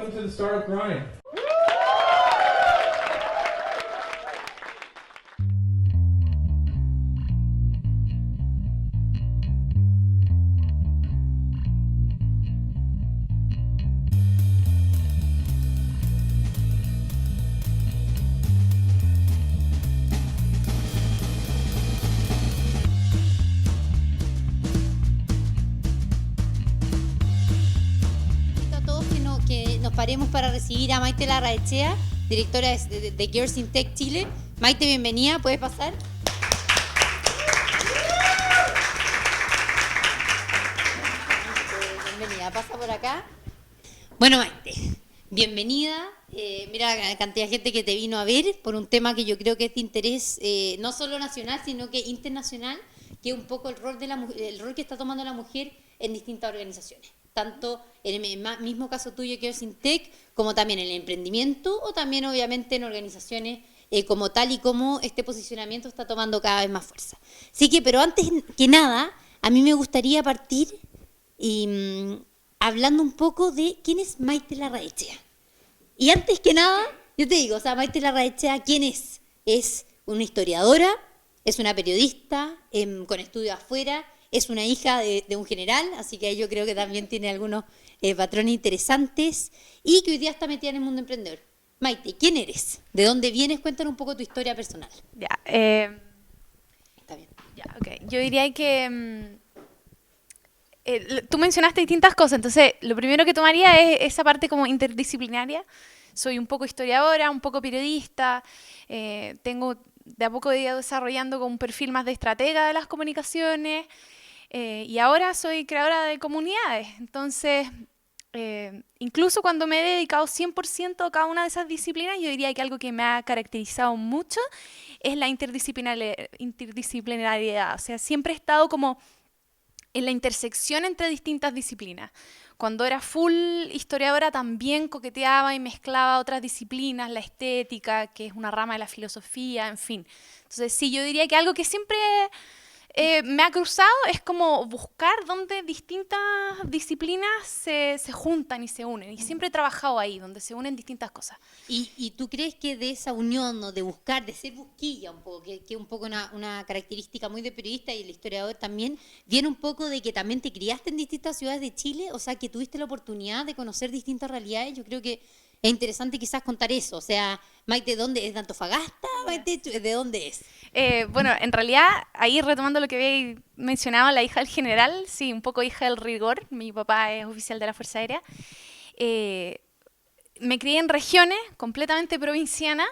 welcome to the Startup Grind. Paremos para recibir a Maite Larraechea, directora de Girls in Tech Chile. Maite, bienvenida, ¿puedes pasar? Bienvenida, pasa por acá. Bueno, Maite, bienvenida. Mira la cantidad de gente que te vino a ver por un tema que yo creo que es de interés no solo nacional, sino que internacional, que es un poco el rol el rol que está tomando la mujer en distintas organizaciones. Tanto en el mismo caso tuyo que es Sintec, como también en el emprendimiento o también obviamente en organizaciones como tal y como este posicionamiento está tomando cada vez más fuerza. Así que, pero antes que nada, a mí me gustaría partir hablando un poco de quién es Maite Larraechea. Y antes que nada, yo te digo, o sea, Maite Larraechea, ¿quién es? Es una historiadora, es una periodista con estudios afuera, es una hija de un general, así que yo creo que también tiene algunos patrones interesantes y que hoy día está metida en el mundo emprendedor. Maite, ¿quién eres? ¿De dónde vienes? Cuéntanos un poco tu historia personal. Ya, está bien. Ya, okay. Yo diría que tú mencionaste distintas cosas, entonces lo primero que tomaría es esa parte como interdisciplinaria. Soy un poco historiadora, un poco periodista, tengo de a poco ido desarrollando como un perfil más de estratega de las comunicaciones. Y ahora soy creadora de comunidades, entonces incluso cuando me he dedicado 100% a cada una de esas disciplinas, yo diría que algo que me ha caracterizado mucho es la interdisciplinariedad, o sea, siempre he estado como en la intersección entre distintas disciplinas. Cuando era full historiadora también coqueteaba y mezclaba otras disciplinas, la estética, que es una rama de la filosofía, en fin. Entonces sí, yo diría que algo que siempre me ha cruzado es como buscar dónde distintas disciplinas se juntan y se unen. Y siempre he trabajado ahí, donde se unen distintas cosas. ¿Y tú crees que de esa unión, ¿no? De buscar, de ser busquilla un poco, que es un poco una característica muy de periodista y el historiador también, viene un poco de que también te criaste en distintas ciudades de Chile, o sea, que tuviste la oportunidad de conocer distintas realidades? Yo creo que es interesante quizás contar eso. O sea, Maite, ¿de dónde es? ¿De Antofagasta? Maite, ¿de dónde es? Bueno, en realidad, ahí retomando lo que había mencionado, la hija del general, sí, un poco hija del rigor. Mi papá es oficial de la Fuerza Aérea. Me crié en regiones, completamente provinciana.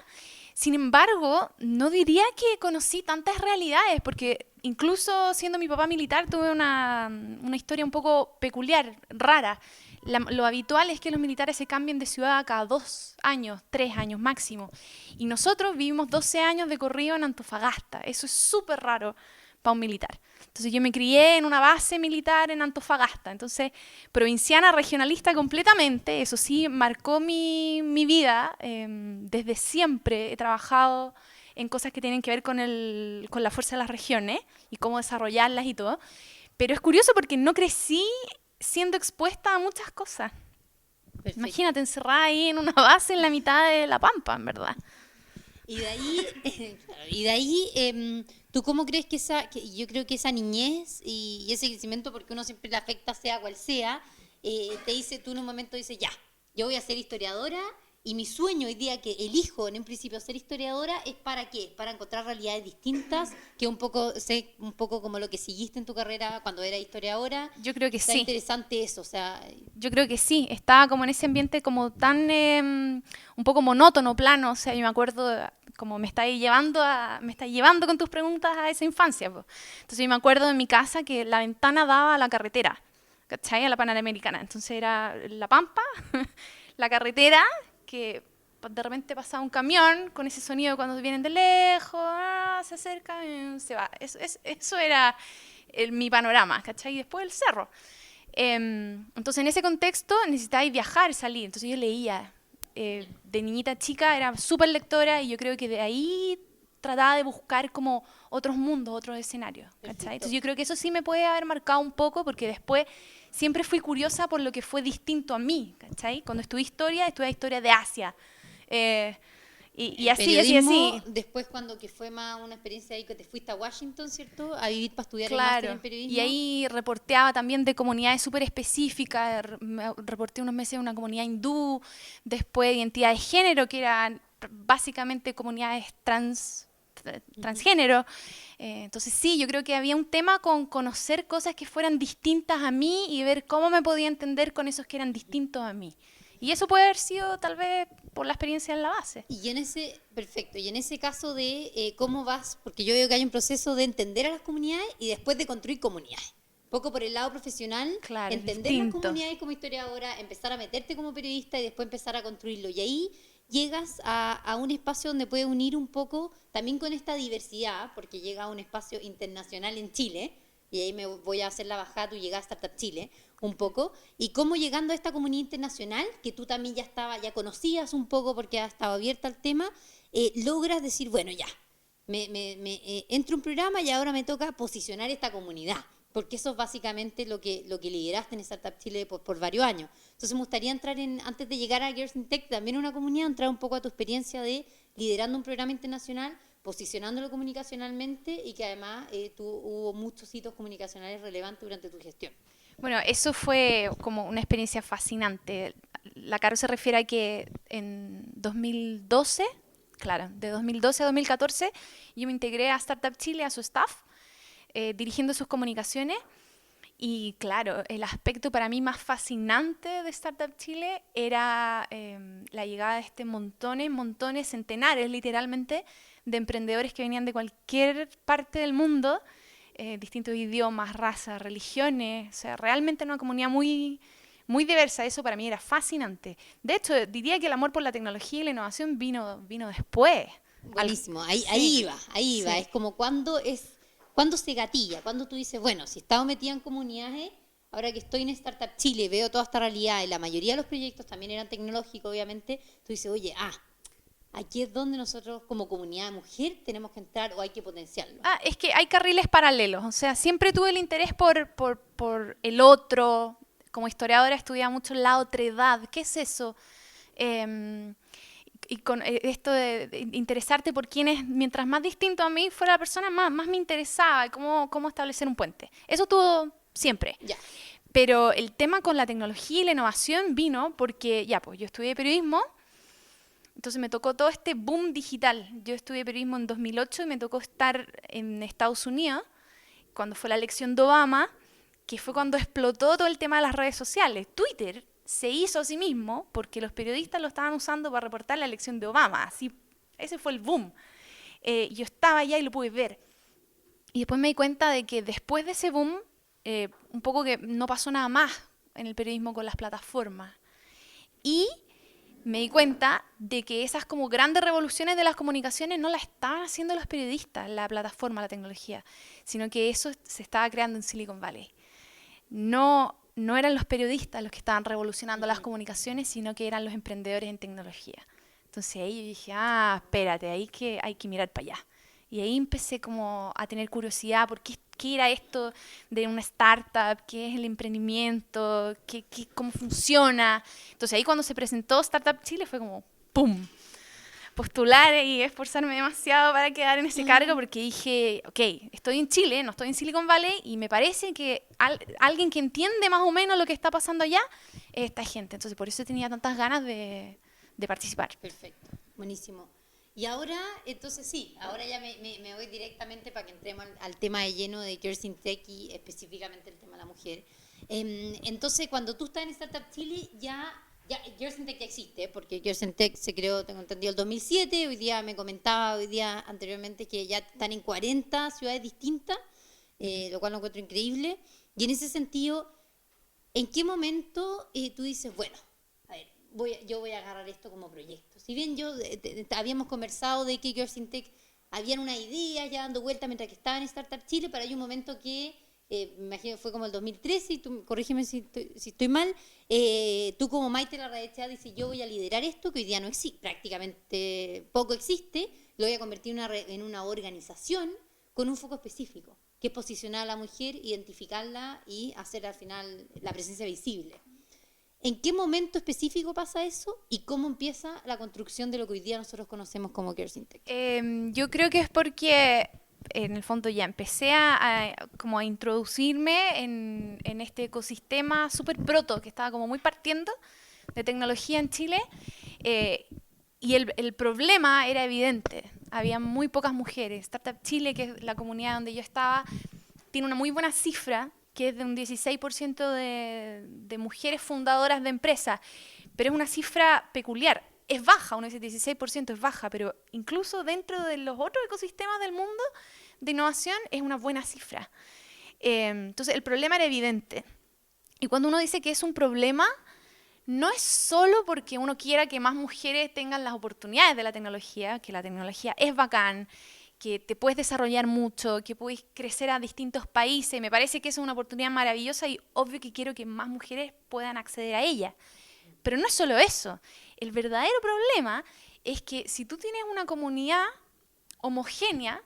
Sin embargo, no diría que conocí tantas realidades, porque incluso siendo mi papá militar, tuve una historia un poco peculiar, rara. Lo habitual es que los militares se cambien de ciudad cada 2 años, 3 años máximo. Y nosotros vivimos 12 años de corrido en Antofagasta. Eso es súper raro para un militar. Entonces yo me crié en una base militar en Antofagasta. Entonces, provinciana, regionalista completamente. Eso sí, marcó mi vida. Desde siempre he trabajado en cosas que tienen que ver con la fuerza de las regiones y cómo desarrollarlas y todo. Pero es curioso porque no crecí siendo expuesta a muchas cosas. Perfecto. Imagínate, encerrada ahí en una base en la mitad de la pampa, en verdad. Y de ahí, ¿tú cómo crees que yo creo que esa niñez y ese crecimiento, porque uno siempre le afecta sea cual sea, tú en un momento dices, ya, yo voy a ser historiadora y mi sueño hoy día que elijo en un principio ser historiadora es ¿para qué? Para encontrar realidades distintas, que un poco como lo que seguiste en tu carrera cuando eras historiadora. Yo creo que sí. Interesante eso, o sea. Yo creo que sí, estaba como en ese ambiente como tan un poco monótono, plano, o sea, yo me acuerdo como me estáis llevando con tus preguntas a esa infancia, pues. Entonces yo me acuerdo de mi casa que la ventana daba a la carretera, ¿cachai? A la Panamericana. Entonces era la pampa, la carretera, que de repente pasaba un camión con ese sonido cuando vienen de lejos, se acerca, se va. Eso era mi panorama, ¿cachai? Y después el cerro. Entonces en ese contexto necesitáis viajar, salir. Entonces yo leía. De niñita chica era súper lectora y yo creo que de ahí trataba de buscar como otros mundos, otros escenarios, ¿cachai? Perfecto. Entonces yo creo que eso sí me puede haber marcado un poco, porque después siempre fui curiosa por lo que fue distinto a mí, ¿cachai? Cuando estudié historia de Asia. Y En así, así, periodismo, así. después cuando que fue más una experiencia ahí que te fuiste a Washington, ¿cierto? A vivir para estudiar el máster en Claro, y periodismo. ahí reporteaba también de comunidades súper específicas, reporté unos meses en una comunidad hindú, después identidad de género, que eran básicamente comunidades transgénero. Entonces sí, yo creo que había un tema con conocer cosas que fueran distintas a mí y ver cómo me podía entender con esos que eran distintos a mí. Y eso puede haber sido tal vez por la experiencia en la base. Y en ese, perfecto, y en ese caso de cómo vas, porque yo veo que hay un proceso de entender a las comunidades y después de construir comunidades. Poco por el lado profesional, Claro, es entender las distinto. comunidades como historiadora, empezar a meterte como periodista y después empezar a construirlo. Y ahí llegas a un espacio donde puedes unir un poco también con esta diversidad, porque llega a un espacio internacional en Chile, y ahí me voy a hacer la bajada, tú llegas a Startup Chile un poco, y cómo llegando a esta comunidad internacional, que tú también ya conocías un poco porque has estado abierta al tema, logras decir, bueno, ya, entro a un programa y ahora me toca posicionar esta comunidad, porque eso es básicamente lo que lideraste en Startup Chile por varios años. Entonces me gustaría entrar antes de llegar a Girls in Tech, también una comunidad, entrar un poco a tu experiencia de liderando un programa internacional, posicionándolo comunicacionalmente y que además hubo muchos hitos comunicacionales relevantes durante tu gestión. Bueno, eso fue como una experiencia fascinante. La Caro se refiere a que en 2012, claro, de 2012 a 2014, yo me integré a Startup Chile, a su staff, dirigiendo sus comunicaciones. Y claro, el aspecto para mí más fascinante de Startup Chile era la llegada de montones, centenares literalmente, de emprendedores que venían de cualquier parte del mundo, distintos idiomas, razas, religiones, o sea, realmente una comunidad muy, muy diversa. Eso para mí era fascinante. De hecho, diría que el amor por la tecnología y la innovación vino después. Buenísimo, ahí Sí, iba, ahí iba. sí. Es como cuando se gatilla, cuando tú dices, bueno, si he estado metida en comunidades, ahora que estoy en Startup Chile, veo toda esta realidad, y la mayoría de los proyectos también eran tecnológicos, obviamente, tú dices, oye, aquí es donde nosotros como comunidad de mujer tenemos que entrar o hay que potenciarlo. Es que hay carriles paralelos, o sea, siempre tuve el interés por el otro. Como historiadora estudiaba mucho la otredad. ¿Qué es eso? Eh, y con esto de interesarte por quién es, mientras más distinto a mí fuera la persona, más me interesaba cómo establecer un puente. Eso tuvo siempre. Ya. Pero el tema con la tecnología y la innovación vino porque, ya, pues yo estudié periodismo, entonces me tocó todo este boom digital. Yo estudié periodismo en 2008 y me tocó estar en Estados Unidos cuando fue la elección de Obama, que fue cuando explotó todo el tema de las redes sociales. Twitter se hizo a sí mismo porque los periodistas lo estaban usando para reportar la elección de Obama. Así, ese fue el boom. Yo estaba allá y lo pude ver. Y después me di cuenta de que después de ese boom, un poco que no pasó nada más en el periodismo con las plataformas. Y me di cuenta de que esas como grandes revoluciones de las comunicaciones no las estaban haciendo los periodistas, la plataforma, la tecnología, sino que eso se estaba creando en Silicon Valley. No eran los periodistas los que estaban revolucionando las comunicaciones, sino que eran los emprendedores en tecnología. Entonces ahí yo dije, espérate, hay que mirar para allá. Y ahí empecé como a tener curiosidad por qué era esto de una startup, qué es el emprendimiento, cómo funciona. Entonces ahí cuando se presentó Startup Chile fue como ¡pum! Postular y esforzarme demasiado para quedar en ese cargo porque dije, ok, estoy en Chile, no estoy en Silicon Valley y me parece que alguien que entiende más o menos lo que está pasando allá es esta gente. Entonces por eso tenía tantas ganas de participar. Perfecto, buenísimo. Y ahora, entonces sí, ahora ya me voy directamente para que entremos al tema de lleno de Girls in Tech y específicamente el tema de la mujer. Entonces, cuando tú estás en Startup Chile, ya Girls in Tech ya existe, porque Girls in Tech se creó, tengo entendido, el 2007, hoy día me comentaba, hoy día anteriormente, que ya están en 40 ciudades distintas, lo cual lo encuentro increíble. Y en ese sentido, ¿en qué momento tú dices, bueno, a ver, yo voy a agarrar esto como proyecto? Si bien habíamos conversado de que Girls in Tech habían una idea ya dando vuelta mientras que estaba en Startup Chile, pero hay un momento que me imagino que fue como el 2013, y tú, corrígeme si estoy mal, tú como Maite Larraechea dices, yo voy a liderar esto, que hoy día no existe, prácticamente poco existe, lo voy a convertir en una organización con un foco específico, que es posicionar a la mujer, identificarla y hacer al final la presencia visible. ¿En qué momento específico pasa eso y cómo empieza la construcción de lo que hoy día nosotros conocemos como Girls in Tech? Yo creo que es porque en el fondo ya empecé como a introducirme en este ecosistema súper proto que estaba como muy partiendo de tecnología en Chile, y el problema era evidente. Había muy pocas mujeres. Startup Chile, que es la comunidad donde yo estaba, tiene una muy buena cifra, que es de un 16% de mujeres fundadoras de empresas, pero es una cifra peculiar. Es baja, uno dice 16% es baja, pero incluso dentro de los otros ecosistemas del mundo de innovación es una buena cifra. Entonces el problema era evidente. Y cuando uno dice que es un problema, no es solo porque uno quiera que más mujeres tengan las oportunidades de la tecnología, que la tecnología es bacán, que te puedes desarrollar mucho, que puedes crecer a distintos países. Me parece que es una oportunidad maravillosa y obvio que quiero que más mujeres puedan acceder a ella. Pero no es solo eso. El verdadero problema es que si tú tienes una comunidad homogénea,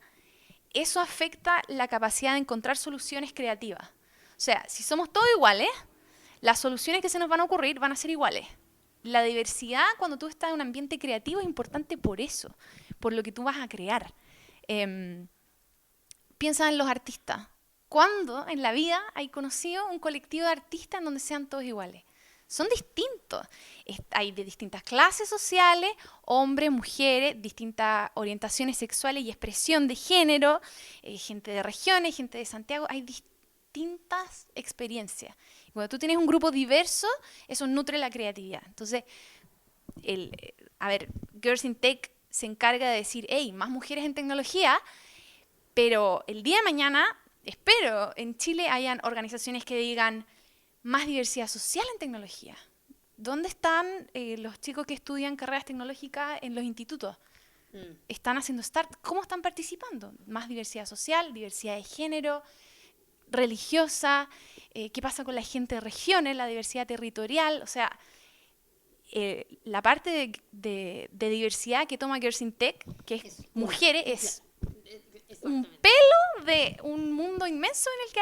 eso afecta la capacidad de encontrar soluciones creativas. O sea, si somos todos iguales, las soluciones que se nos van a ocurrir van a ser iguales. La diversidad, cuando tú estás en un ambiente creativo, es importante por eso, por lo que tú vas a crear. Piensa en los artistas. ¿Cuándo en la vida hay conocido un colectivo de artistas en donde sean todos iguales? Son distintos. Hay de distintas clases sociales, hombres, mujeres, distintas orientaciones sexuales y expresión de género, gente de regiones, gente de Santiago. Hay distintas experiencias. Y cuando tú tienes un grupo diverso, eso nutre la creatividad. Entonces, Girls in Tech se encarga de decir, hey, más mujeres en tecnología, pero el día de mañana, espero, en Chile hayan organizaciones que digan más diversidad social en tecnología. ¿Dónde están los chicos que estudian carreras tecnológicas en los institutos? ¿Están haciendo ¿Cómo están participando? Más diversidad social, diversidad de género, religiosa, qué pasa con la gente de regiones, la diversidad territorial, o sea, la parte de diversidad que toma Girls in Tech, que es mujeres, es un pelo de un mundo inmenso en el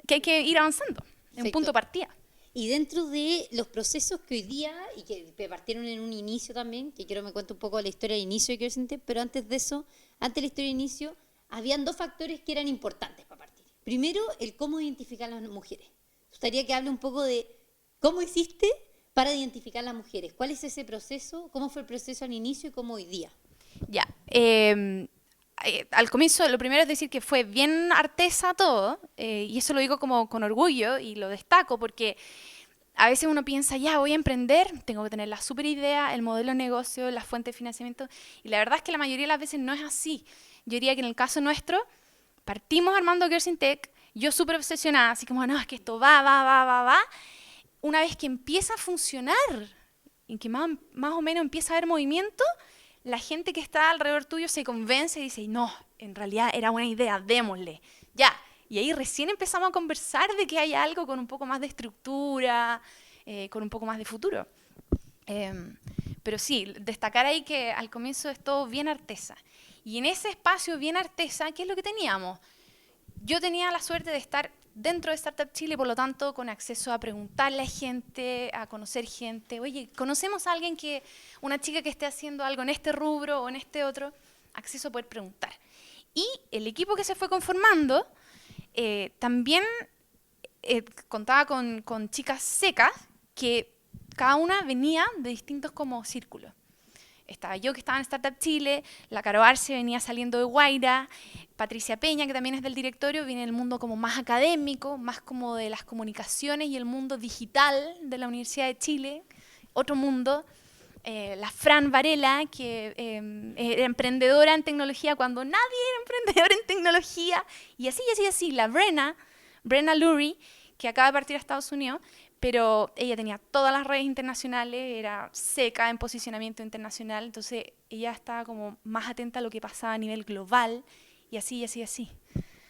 que hay que ir avanzando, en un punto de partida. Y dentro de los procesos que hoy día, y que partieron en un inicio también, que quiero me cuente un poco la historia de inicio de Girls in Tech, pero antes de eso, antes de la historia de inicio, habían dos factores que eran importantes para partir. Primero, el cómo identificar a las mujeres. Me gustaría que hable un poco de cómo hiciste para identificar a las mujeres. ¿Cuál es ese proceso? ¿Cómo fue el proceso al inicio y cómo hoy día? Ya, al comienzo lo primero es decir que fue bien artesa todo, y eso lo digo como con orgullo y lo destaco porque a veces uno piensa, ya voy a emprender, tengo que tener la super idea, el modelo de negocio, la fuente de financiamiento, y la verdad es que la mayoría de las veces no es así. Yo diría que en el caso nuestro, partimos armando Girls in Tech, yo súper obsesionada, así como, no, es que esto va. Una vez que empieza a funcionar, en que más o menos empieza a haber movimiento, la gente que está alrededor tuyo se convence y dice, no, en realidad era buena idea, démosle. Ya, y ahí recién empezamos a conversar de que hay algo con un poco más de estructura, con un poco más de futuro. Pero sí, destacar ahí que al comienzo es todo bien artesa. Y en ese espacio bien artesa, ¿qué es lo que teníamos? Yo tenía la suerte de estar dentro de Startup Chile, por lo tanto, con acceso a preguntarle a gente, a conocer gente. Oye, ¿conocemos a alguien una chica que esté haciendo algo en este rubro o en este otro? Acceso a poder preguntar. Y el equipo que se fue conformando también contaba con chicas secas que cada una venía de distintos como círculos. Estaba yo que estaba en Startup Chile, la Caro Arce venía saliendo de Guaira, Patricia Peña, que también es del directorio, viene del mundo como más académico, más como de las comunicaciones y el mundo digital de la Universidad de Chile, otro mundo. La Fran Varela, que era emprendedora en tecnología cuando nadie era emprendedor en tecnología, y así. La Brenna Lurie, que acaba de partir a Estados Unidos, pero ella tenía todas las redes internacionales, era seca en posicionamiento internacional, entonces ella estaba como más atenta a lo que pasaba a nivel global, y así.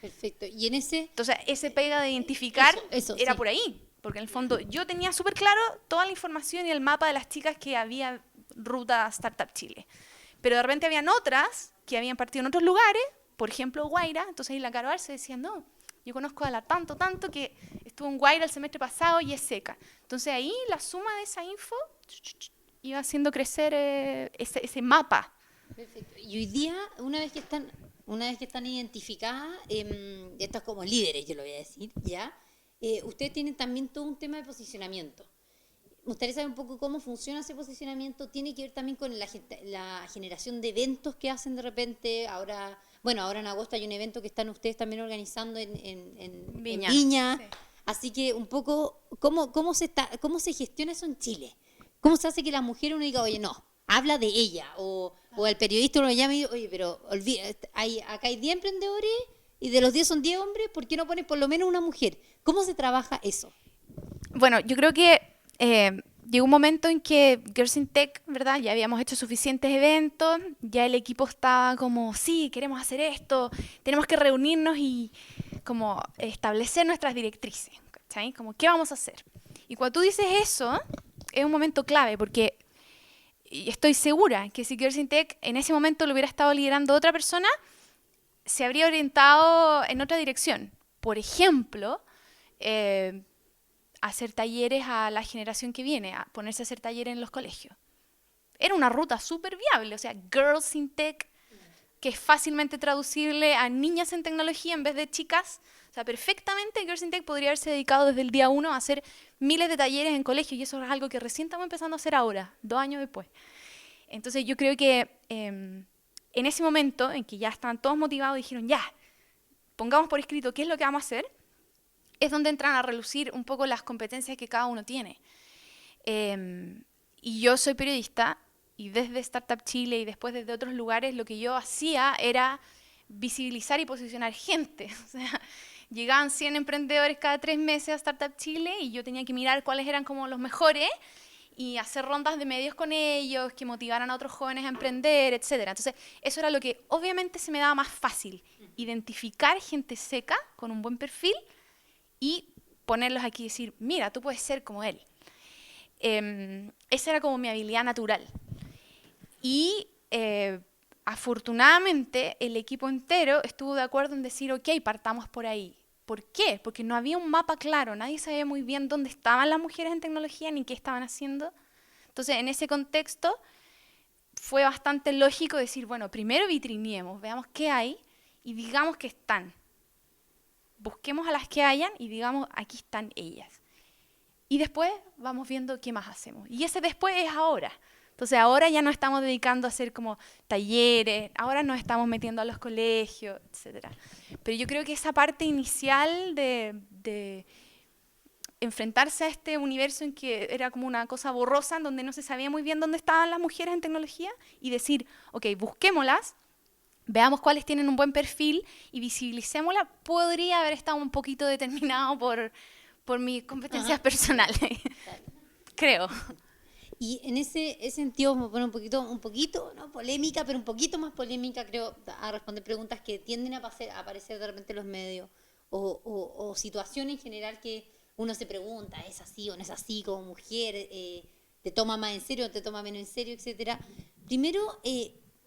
Perfecto. Y en ese... Entonces, ese pega de identificar eso, era sí. por ahí, porque en el fondo yo tenía súper claro toda la información y el mapa de las chicas que había ruta Startup Chile. Pero de repente habían otras que habían partido en otros lugares, por ejemplo, Guaira, entonces ahí la Caro Arce decía, no, yo conozco a la tanto que estuvo en Guaira el semestre pasado y es seca. Entonces ahí la suma de esa info iba haciendo crecer ese mapa. Perfecto. Y hoy día, una vez que están identificadas, estas como líderes, yo lo voy a decir, ¿ya? Ustedes tienen también todo un tema de posicionamiento. Me gustaría saber un poco cómo funciona ese posicionamiento. Tiene que ver también con la generación de eventos que hacen de repente. Ahora en agosto hay un evento que están ustedes también organizando en Viña. Viña. Sí. Así que un poco, ¿cómo se gestiona eso en Chile? ¿Cómo se hace que la mujer uno diga, oye, no, habla de ella? O el periodista uno llama y dice, oye, pero acá hay 10 emprendedores y de los 10 son 10 hombres, ¿por qué no pones por lo menos una mujer? ¿Cómo se trabaja eso? Bueno, yo creo que llegó un momento en que Girls in Tech, ¿verdad? Ya habíamos hecho suficientes eventos, ya el equipo estaba como, sí, queremos hacer esto, tenemos que reunirnos y como establecer nuestras directrices, ¿cachai? Como, ¿qué vamos a hacer? Y cuando tú dices eso, es un momento clave porque y estoy segura que si Girls in Tech en ese momento lo hubiera estado liderando otra persona, se habría orientado en otra dirección. Por ejemplo, hacer talleres a la generación que viene, a ponerse a hacer talleres en los colegios. Era una ruta súper viable, o sea, Girls in Tech, que es fácilmente traducible a niñas en tecnología en vez de chicas. O sea, perfectamente Girls in Tech podría haberse dedicado desde el día 1 a hacer miles de talleres en colegios y eso es algo que recién estamos empezando a hacer ahora, 2 años después. Entonces yo creo que en ese momento en que ya estaban todos motivados, dijeron, ya, pongamos por escrito qué es lo que vamos a hacer, es donde entran a relucir un poco las competencias que cada uno tiene. Y yo soy periodista y desde Startup Chile y después desde otros lugares lo que yo hacía era visibilizar y posicionar gente. O sea, llegaban 100 emprendedores cada 3 meses a Startup Chile y yo tenía que mirar cuáles eran como los mejores y hacer rondas de medios con ellos, que motivaran a otros jóvenes a emprender, etcétera. Entonces, eso era lo que obviamente se me daba más fácil, identificar gente seca con un buen perfil y ponerlos aquí y decir, mira, tú puedes ser como él. Esa era como mi habilidad natural. Y afortunadamente el equipo entero estuvo de acuerdo en decir, ok, partamos por ahí. ¿Por qué? Porque no había un mapa claro, nadie sabía muy bien dónde estaban las mujeres en tecnología ni qué estaban haciendo. Entonces, en ese contexto, fue bastante lógico decir, bueno, primero vitrineemos, veamos qué hay y digamos que están. Busquemos a las que hayan y digamos, aquí están ellas. Y después vamos viendo qué más hacemos. Y ese después es ahora. Entonces ahora ya nos estamos dedicando a hacer como talleres, ahora nos estamos metiendo a los colegios, etc. Pero yo creo que esa parte inicial de enfrentarse a este universo en que era como una cosa borrosa, en donde no se sabía muy bien dónde estaban las mujeres en tecnología, y decir, ok, busquémoslas, veamos cuáles tienen un buen perfil y visibilicémoslas, podría haber estado un poquito determinado por mis competencias personales, creo. Y en ese sentido me pone un poquito, no polémica, pero un poquito más polémica, creo, a responder preguntas que tienden a aparecer de repente en los medios o situaciones en general que uno se pregunta, ¿es así o no es así como mujer? ¿Te toma más en serio o te toma menos en serio, etcétera? Primero,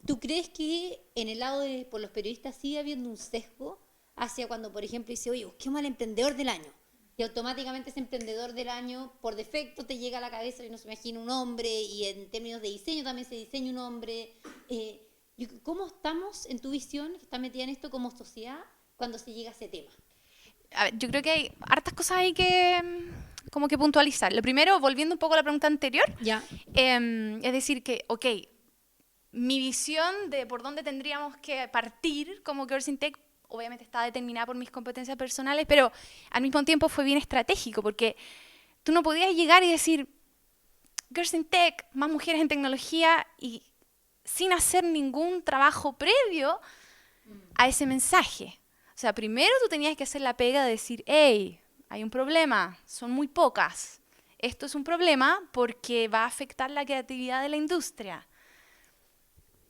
¿tú crees que en el lado por los periodistas sigue habiendo un sesgo hacia cuando, por ejemplo, dice, oye, busquemos al emprendedor del año? Y automáticamente ese emprendedor del año, por defecto, te llega a la cabeza y no se imagina un hombre, y en términos de diseño también se diseña un hombre. ¿Cómo estamos, en tu visión, que estás metida en esto como sociedad, cuando se llega a ese tema? A ver, yo creo que hay hartas cosas ahí que como que puntualizar. Lo primero, volviendo un poco a la pregunta anterior, Ya. es decir que, ok, mi visión de por dónde tendríamos que partir como Girls in Tech obviamente está determinada por mis competencias personales, pero al mismo tiempo fue bien estratégico, porque tú no podías llegar y decir Girls in Tech, más mujeres en tecnología, y sin hacer ningún trabajo previo a ese mensaje. O sea, primero tú tenías que hacer la pega de decir, hey, hay un problema, son muy pocas. Esto es un problema porque va a afectar la creatividad de la industria.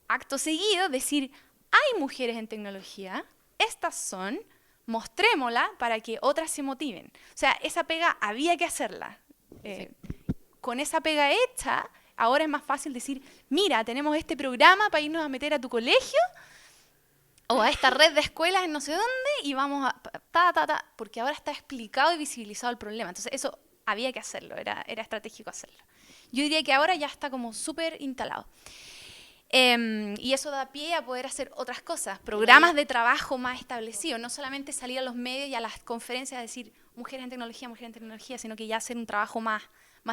Acto seguido, decir, hay mujeres en tecnología, estas son, mostrémosla para que otras se motiven. O sea, esa pega había que hacerla. Con esa pega hecha, ahora es más fácil decir, mira, tenemos este programa para irnos a meter a tu colegio o a esta red de escuelas en no sé dónde y vamos a... porque ahora está explicado y visibilizado el problema. Entonces eso había que hacerlo, era estratégico hacerlo. Yo diría que ahora ya está como súper instalado. Y eso da pie a poder hacer otras cosas, programas de trabajo más establecidos, no solamente salir a los medios y a las conferencias a decir mujeres en tecnología, sino que ya hacer un trabajo más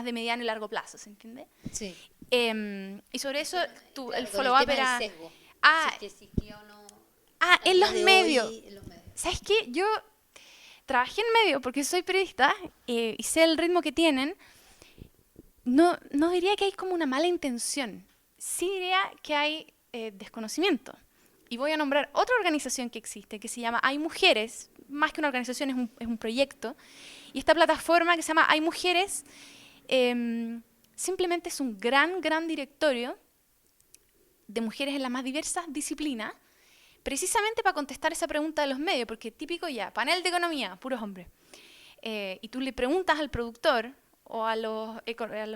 de mediano y largo plazo, ¿se entiende? Sí. Y sobre eso el Con follow-up tema era... del sesgo. Ah, Si es que existía o no. en los medios. En los medios. ¿Sabes qué? Yo trabajé en medios porque soy periodista y sé el ritmo que tienen. No diría que hay como una mala intención. Sí diría que hay desconocimiento. Y voy a nombrar otra organización que existe, que se llama Hay Mujeres. Más que una organización, es un proyecto. Y esta plataforma que se llama Hay Mujeres simplemente es un gran directorio de mujeres en las más diversas disciplinas, precisamente para contestar esa pregunta de los medios, porque típico ya, panel de economía, puros hombres. Y tú le preguntas al productor o a los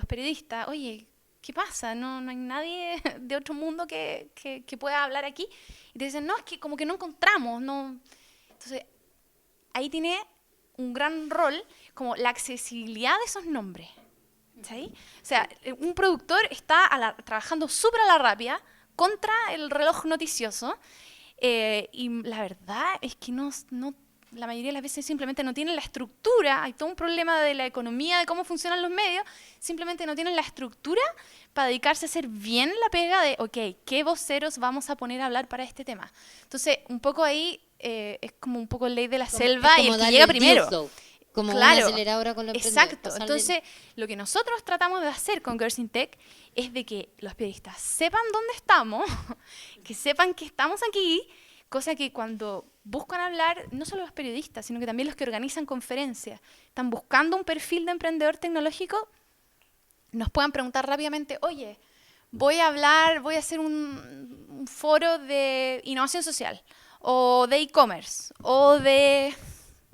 periodistas, oye, ¿qué pasa? No hay nadie de otro mundo que pueda hablar aquí. Y te dicen, no, es que como que no encontramos. No. Entonces, ahí tiene un gran rol como la accesibilidad de esos nombres. ¿Sí? O sea, un productor está trabajando súper a la rápida contra el reloj noticioso y la verdad es que la mayoría de las veces simplemente no tienen la estructura, hay todo un problema de la economía, de cómo funcionan los medios, simplemente no tienen la estructura para dedicarse a hacer bien la pega de, ok, ¿qué voceros vamos a poner a hablar para este tema? Entonces, un poco ahí es como un poco ley de la selva y el que llega primero. Como claro, una aceleradora con los emprendedores. Exacto. Entonces, lo que nosotros tratamos de hacer con Girls in Tech es de que los periodistas sepan dónde estamos, que sepan que estamos aquí, cosa que cuando buscan hablar, no solo los periodistas, sino que también los que organizan conferencias, están buscando un perfil de emprendedor tecnológico, nos puedan preguntar rápidamente, oye, voy a hacer un foro de innovación social, o de e-commerce, o de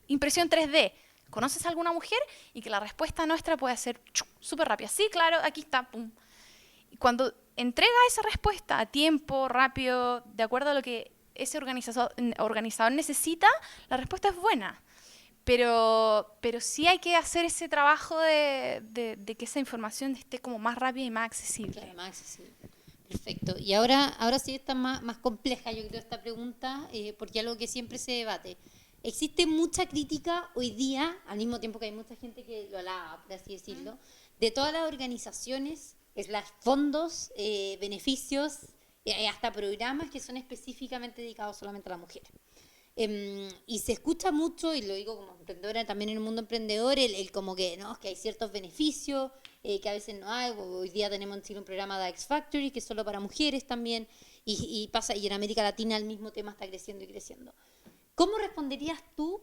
impresión 3D. ¿Conoces a alguna mujer? Y que la respuesta nuestra puede ser súper rápida. Sí, claro, aquí está, pum. Y cuando entrega esa respuesta a tiempo, rápido, de acuerdo a lo que ese organizador necesita, la respuesta es buena. Pero sí hay que hacer ese trabajo de que esa información esté como más rápida y más accesible. Claro, más accesible. Perfecto. Y ahora sí está más compleja, yo creo, esta pregunta, porque es algo que siempre se debate. Existe mucha crítica hoy día, al mismo tiempo que hay mucha gente que lo alaba, por así decirlo, de todas las organizaciones, fondos, beneficios, hasta programas que son específicamente dedicados solamente a la mujer. Y se escucha mucho, y lo digo como emprendedora también en el mundo emprendedor, el como que, ¿no? Que hay ciertos beneficios que a veces no hay. Hoy día tenemos en Chile un programa de X Factory que es solo para mujeres también, y en América Latina el mismo tema está creciendo y creciendo. ¿Cómo responderías tú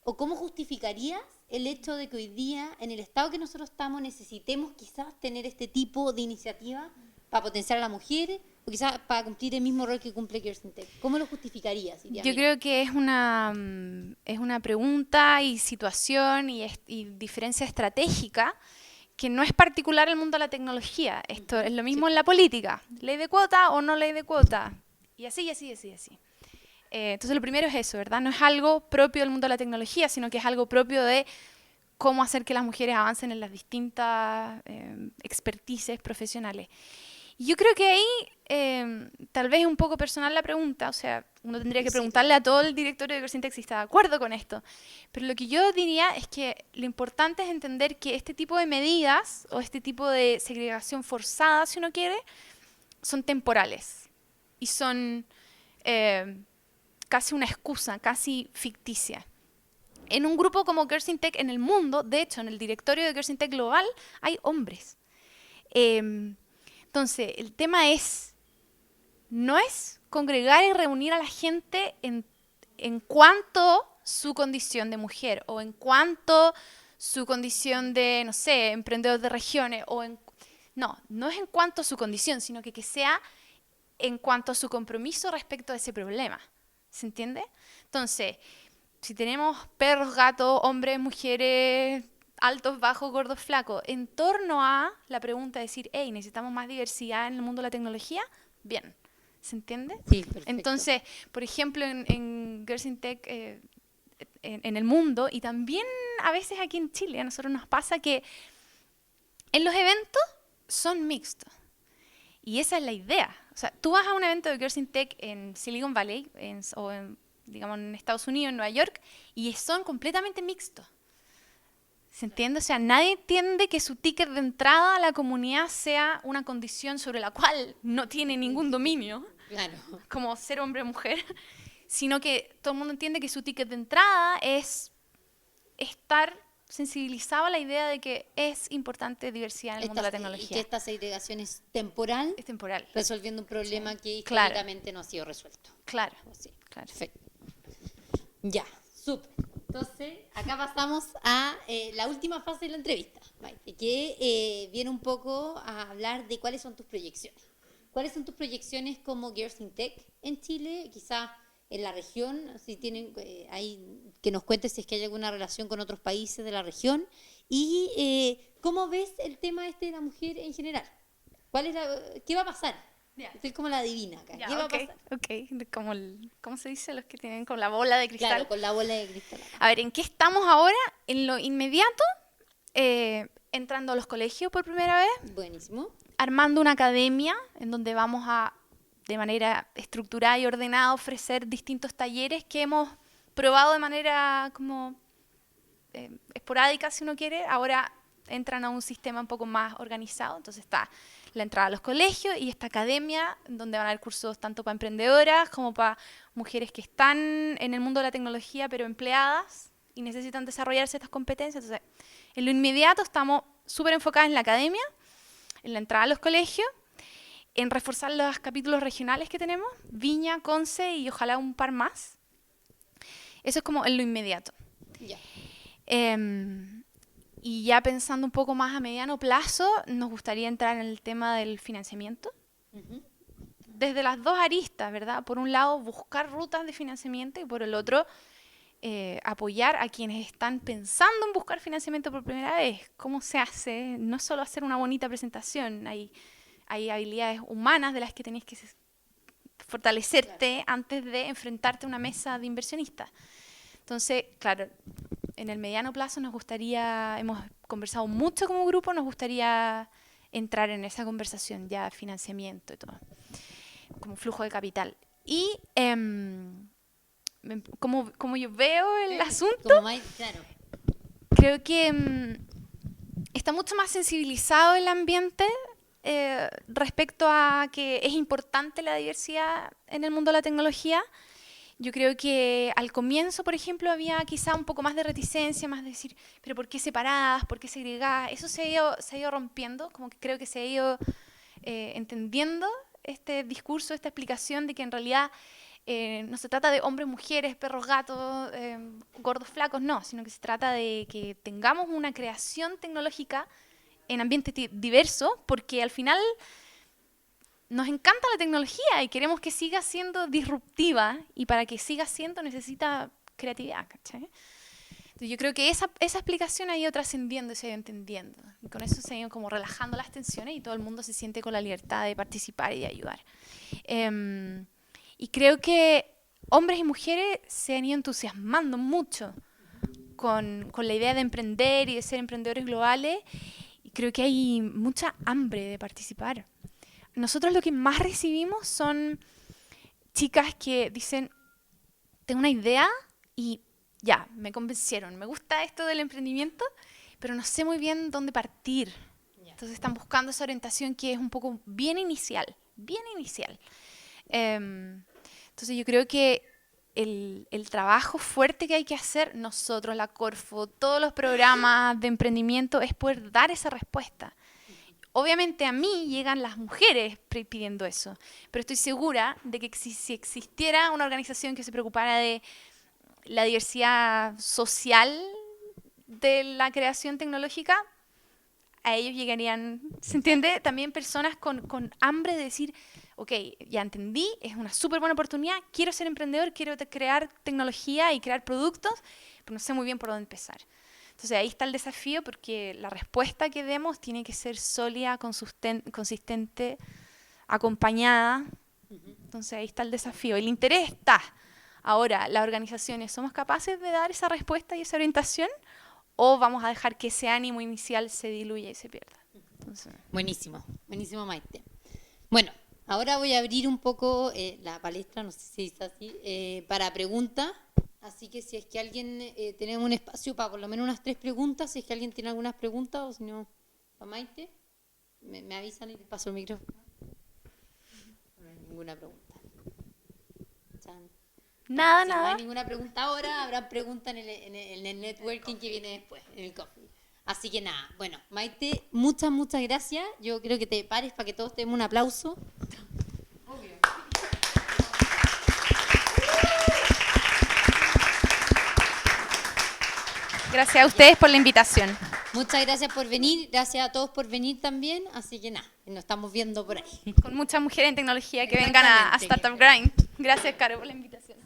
o cómo justificarías el hecho de que hoy día, en el estado que nosotros estamos, necesitemos quizás tener este tipo de iniciativa para potenciar a la mujer o quizás para cumplir el mismo rol que cumple Girls in Tech? ¿Cómo lo justificarías? Yo creo que es una pregunta y situación y diferencia estratégica que no es particular al mundo de la tecnología. Esto es lo mismo en la política. ¿Ley de cuota o no ley de cuota? Y así. Entonces lo primero es eso, ¿verdad? No es algo propio del mundo de la tecnología, sino que es algo propio de cómo hacer que las mujeres avancen en las distintas expertices profesionales. Y yo creo que ahí tal vez es un poco personal la pregunta, o sea, uno tendría que preguntarle a todo el directorio de Girls in Tech si está de acuerdo con esto. Pero lo que yo diría es que lo importante es entender que este tipo de medidas o este tipo de segregación forzada, si uno quiere, son temporales y son casi una excusa, casi ficticia. En un grupo como Girls in Tech en el mundo, de hecho, en el directorio de Girls in Tech global, hay hombres. Entonces, el tema no es congregar y reunir a la gente en cuanto su condición de mujer o en cuanto su condición de, no sé, emprendedor de regiones no es en cuanto a su condición, sino que sea en cuanto a su compromiso respecto a ese problema. ¿Se entiende? Entonces, si tenemos perros, gatos, hombres, mujeres, altos, bajos, gordos, flacos, en torno a la pregunta de decir, hey, necesitamos más diversidad en el mundo de la tecnología, bien, ¿se entiende? Sí, perfecto. Entonces, por ejemplo, en Girls in Tech, en el mundo, y también a veces aquí en Chile, a nosotros nos pasa que en los eventos son mixtos. Y esa es la idea. O sea, tú vas a un evento de Girls in Tech en Silicon Valley, digamos, en Estados Unidos, en Nueva York, y son completamente mixtos. ¿Se entiende? O sea, nadie entiende que su ticket de entrada a la comunidad sea una condición sobre la cual no tiene ningún dominio, Claro. como ser hombre o mujer, sino que todo el mundo entiende que su ticket de entrada es estar sensibilizado a la idea de que es importante diversidad en el mundo de la tecnología. Y que esta segregación es temporal, Es temporal. resolviendo un problema que Claro. históricamente no ha sido resuelto. Claro, Sí, claro. perfecto. Ya, súper. Entonces, acá pasamos a la última fase de la entrevista, Maite, que viene un poco a hablar de cuáles son tus proyecciones. ¿Cuáles son tus proyecciones como Girls in Tech en Chile? Quizás en la región, si tienen que nos cuentes si es que hay alguna relación con otros países de la región. Y ¿cómo ves el tema de la mujer en general? ¿Qué va a pasar? Ya. Estoy como la adivina acá. Ya, ¿Qué va a pasar? ok. Como ¿cómo se dice? Los que tienen con la bola de cristal. Claro, con la bola de cristal acá. A ver, ¿en qué estamos ahora? En lo inmediato, entrando a los colegios por primera vez, Buenísimo. armando una academia en donde vamos a, de manera estructurada y ordenada, ofrecer distintos talleres que hemos probado de manera como esporádica, si uno quiere. Ahora entran a un sistema un poco más organizado. Entonces está la entrada a los colegios y esta academia donde van a haber cursos tanto para emprendedoras como para mujeres que están en el mundo de la tecnología pero empleadas y necesitan desarrollarse estas competencias. Entonces, en lo inmediato estamos súper enfocadas en la academia, en la entrada a los colegios, en reforzar los capítulos regionales que tenemos, Viña, Conce y ojalá un par más. Eso es como en lo inmediato. Ya. Y ya pensando un poco más a mediano plazo, nos gustaría entrar en el tema del financiamiento. Ujú. Desde las dos aristas, ¿verdad? Por un lado, buscar rutas de financiamiento y por el otro, apoyar a quienes están pensando en buscar financiamiento por primera vez. ¿Cómo se hace? No es solo hacer una bonita presentación, hay habilidades humanas de las que tenés que fortalecerte antes de enfrentarte a una mesa de inversionistas. Entonces, claro, en el mediano plazo hemos conversado mucho como grupo, nos gustaría entrar en esa conversación ya de financiamiento y todo, como flujo de capital. Y como yo veo el asunto, Claro. creo que está mucho más sensibilizado el ambiente respecto a que es importante la diversidad en el mundo de la tecnología. Yo creo que al comienzo, por ejemplo, había quizá un poco más de reticencia, más de decir, pero ¿por qué separadas? ¿Por qué segregadas? Eso se ha ido rompiendo, como que creo que se ha ido entendiendo este discurso, esta explicación de que en realidad no se trata de hombres, mujeres, perros, gatos, gordos, flacos, no, sino que se trata de que tengamos una creación tecnológica en ambiente diverso, porque al final nos encanta la tecnología y queremos que siga siendo disruptiva y para que siga siendo necesita creatividad, ¿cachai? Entonces yo creo que esa explicación ha ido trascendiendo y se ha ido entendiendo. Y con eso se ha ido como relajando las tensiones y todo el mundo se siente con la libertad de participar y de ayudar. Y creo que hombres y mujeres se han ido entusiasmando mucho con la idea de emprender y de ser emprendedores globales. Y creo que hay mucha hambre de participar. Nosotros lo que más recibimos son chicas que dicen, tengo una idea y ya, me convencieron, me gusta esto del emprendimiento, pero no sé muy bien dónde partir. Entonces están buscando esa orientación que es un poco bien inicial, bien inicial. Entonces yo creo que el trabajo fuerte que hay que hacer nosotros, la Corfo, todos los programas de emprendimiento, es poder dar esa respuesta. Obviamente a mí llegan las mujeres pidiendo eso, pero estoy segura de que si existiera una organización que se preocupara de la diversidad social de la creación tecnológica, a ellos llegarían, ¿se entiende? También personas con hambre de decir, ok, ya entendí, es una súper buena oportunidad, quiero ser emprendedor, quiero crear tecnología y crear productos, pero no sé muy bien por dónde empezar. Entonces ahí está el desafío porque la respuesta que demos tiene que ser sólida, consistente, acompañada. Entonces ahí está el desafío. El interés está. Ahora, las organizaciones, ¿somos capaces de dar esa respuesta y esa orientación? ¿O vamos a dejar que ese ánimo inicial se diluya y se pierda? Entonces, Buenísimo, buenísimo, Maite. Bueno, ahora voy a abrir un poco la palestra, no sé si es así, para preguntas. Así que si es que alguien, tenemos un espacio para por lo menos unas 3 preguntas, si es que alguien tiene algunas preguntas, o si no, para Maite, me avisan y les paso el micrófono. No hay ninguna pregunta. Chan. nada, Si no nada. hay ninguna pregunta ahora, habrá preguntas en el networking que viene después, en el coffee. Así que nada, bueno, Maite, muchas gracias. Yo creo que te pares para que todos tengan un aplauso. Gracias a ustedes por la invitación. Muchas gracias por venir, gracias a todos por venir también. Así que nada, nos estamos viendo por ahí. Con muchas mujeres en tecnología que vengan a Startup Grind. Gracias, Caro, por la invitación.